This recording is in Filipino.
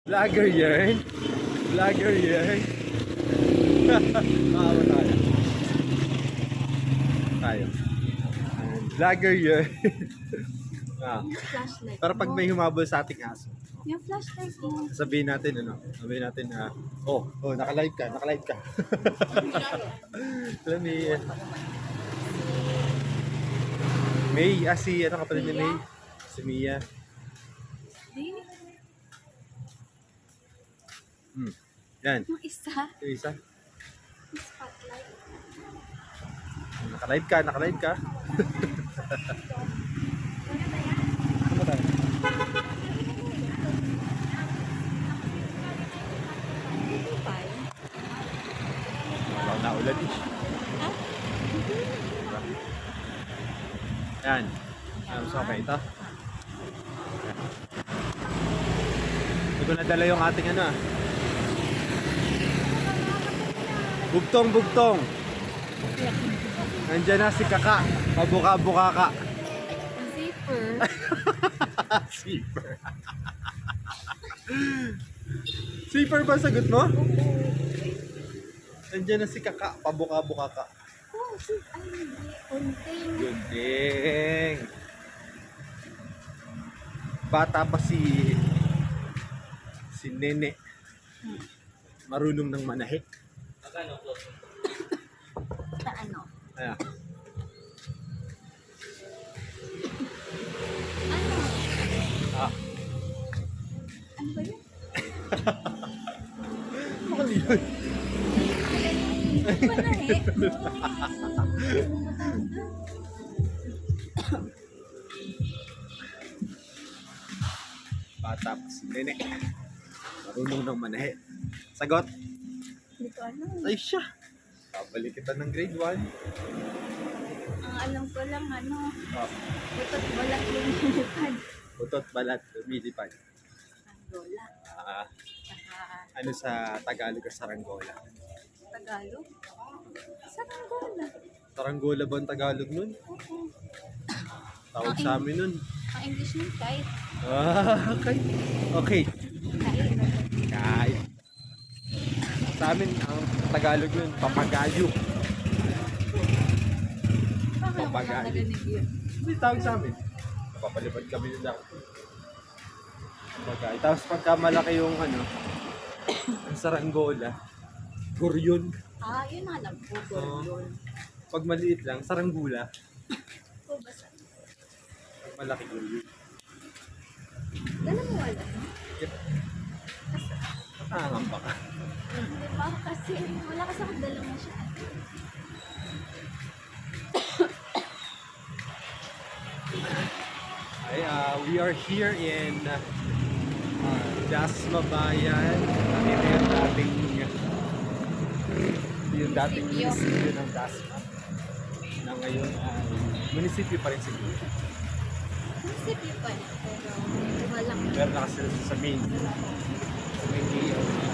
Vlogger yarn. Vlogger yarn. Makawa tayo. Tayo. Vlogger yarn. Flashlight. Para pag may humabol sa ating aso. Yung flashlight mo. Sabihin natin na naka-live ka. Alam ni May, si ano kapatid ni May? Si Mia. Yan. Yung isa. Yung isa. Yung spotlight. Naka-live ka. Ano ba tayo? Wala na ulan eh. Ha? Yan. So, okay, ito. Hindi ko nadala yung ating Bugtong. Nandiyan na si Kaka. Pabuka-buka ka. Zipper. Zipper. Zipper ba sagot mo? Nandiyan na si Kaka. Pabuka-buka ka. Oh, ay, hindi. Unting. Gunding. Bata pa si Nene. Marunong ng manahe. Na ano? Ayan. Ano? Ah. Ano ba yun? Mali yun. Manahe. Bata pa si Nene. Marunong ng manahe. Sagot? Hindi ko alam. Ay siya. Babalik kita ng grade 1. Ang alam ko lang, Oh. butot balat lumilipad. Butot balat, lumilipad. Saranggola. Saka Ano sa Tagalog o Saranggola? Tagalog. Saranggola. Saranggola ba ang Tagalog nun? Oo. Tawag sa amin nun. Ang English nun, kite. Okay. Okay. Kite. Kahit. Sa amin, ang Tagalog nun, papagayo. Bakit ako Papagayo. narinig yun? Hindi tawag sa amin. Napapalipad kami nun ako. Papagayo. Tapos pagka malaki yung ang saranggola, guryon. Yun alam ko. Guryon. Pag maliit lang, saranggula. Ko basta. Pag malaki, guryon. Dala mo wala. Yep. Nakangamba ka. Hindi pa kasi wala kasi ako dala mo siya. We are here in Dasma Bayan. Ito yung dating munisipyo ng Dasma. Na ngayon ay munisipyo pa rin siguro. Munisipyo pa rin, pero walang Pero nakasila sa main. Sa main